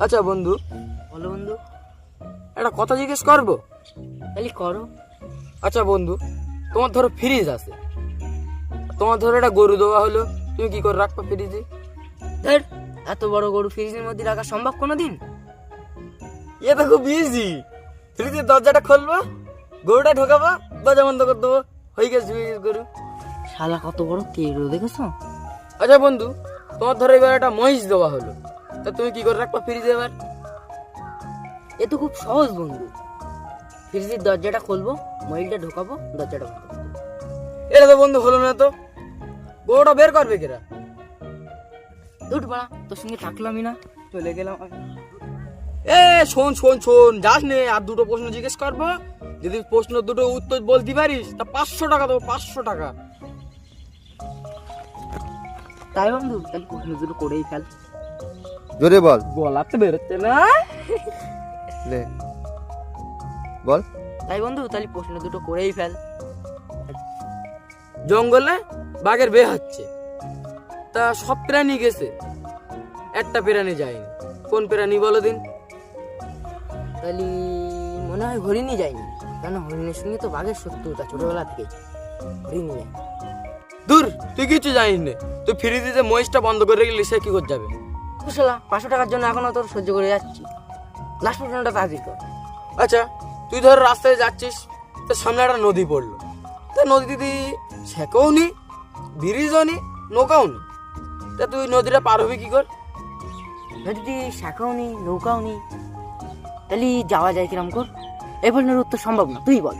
আচ্ছা বন্ধু, বলো বন্ধু। একটা কথা জিজ্ঞেস করবো? তাহলে করো। আচ্ছা বন্ধু, তোমার ধরো ফ্রিজ আছে, তোমার ধরো একটা গরু দেওয়া হলো, তুমি কি করে রাখবা ফ্রিজে? ধর, এত বড় গরু ফ্রিজের মধ্যে রাখা সম্ভব কোনোদিন? এ তো খুব ইজি। ফ্রিজের দরজাটা খুলবা, গরুটা ঢোকাবা, দরজা বন্ধ করে দেবো, হয়ে গেছে গরু। শালা কত বড় তেড়ো দেখেছো? আচ্ছা বন্ধু, তোমার ধরো এবার একটা মহিষ দেওয়া হলো, তা তুমি কি করে রাখবা ফ্রিজে এবার? এ তো খুব সহজ বন্ধু। ফ্রিজের দরজাটা খুলবো, মহিলটা ঢোকাবো, দরজাটা বন্ধ করে দেবো। এটা তো বন্ধু হলো না তো, গরুটা বের করবে কেরা? উঠ বাড়া, তোর সঙ্গে থাকলামই না, চলে গেলাম আমি। এ শোন শোন শোন, যাস নে, আর দুটো প্রশ্ন জিজ্ঞেস করবো, যদি প্রশ্ন দুটো উত্তর বলতে পারিস তা 500 টাকা দেবো, 500 টাকা। তাই বন্ধু, তাহলে প্রশ্ন দুটো করেই ফেল। জোরে বল। গলাতে বেরোচ্ছে না। লে বল। তাই বন্ধু, তাহলে প্রশ্ন দুটো করেই ফেল। জঙ্গলে বাঘের বে হচ্ছে, তা সব প্রাণী গেছে, একটা প্রাণী যায়নি, কোন প্রাণী বলো দিন? তাহলে মনে হয় হরিণই যায়নি, কেন হরিণের সঙ্গে তো বাঘের শত্রুতা ছোটবেলা থেকেই। হরিণই যায়। দূর, তুই কিছু জানিস না, তুই ফ্রিজে যে মহিষটা বন্ধ করে গেলি সে কি করে যাবে? শালা 500 টাকার জন্য এখনো তোর সহ্য করে যাচ্ছি। লাস্ট প্রশ্নটা তাড়াতাড়ি কর। আচ্ছা, তুই ধর রাস্তায় যাচ্ছিস, তোর সামনে একটা নদী পড়লো, তা নদী দিদি সেকেও নি, ব্রিজও নি, নৌকাও নি, তা তুই নদীটা পার হবি কি কর? নদীতে শাখাও নেই, নৌকাও নেই, তাহলে যাওয়া যায় কিরম কর? এই প্রশ্নের উত্তর সম্ভব না, তুই বল।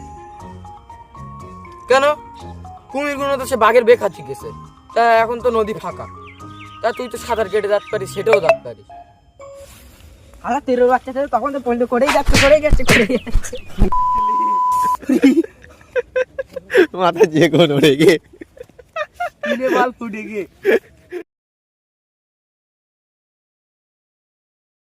কেন? কুমির গুলো তো সে বাঘের বে খাচ্ছি গেছে, তা এখন তো নদী ফাঁকা, তা তুই তো সাঁতার কেটে যেতে পারিস, সেটাও যেতে পারিস। আলা তেরো বাচ্চা থেকে তখন তো পয়েন্ট করেই যাচ্ছে। মাথা যে কোন উড়ে গে বল ফুটে গিয়ে